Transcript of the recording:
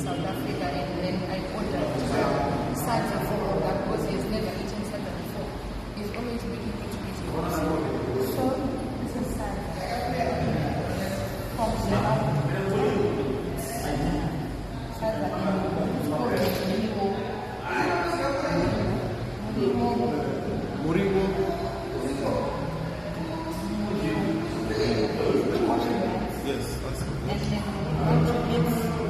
South Africa, and then I ordered Saja for Oga because he has never eaten Saja before. He's always making it easy. So this is Saja. From Murigo. Yes, that's good. And then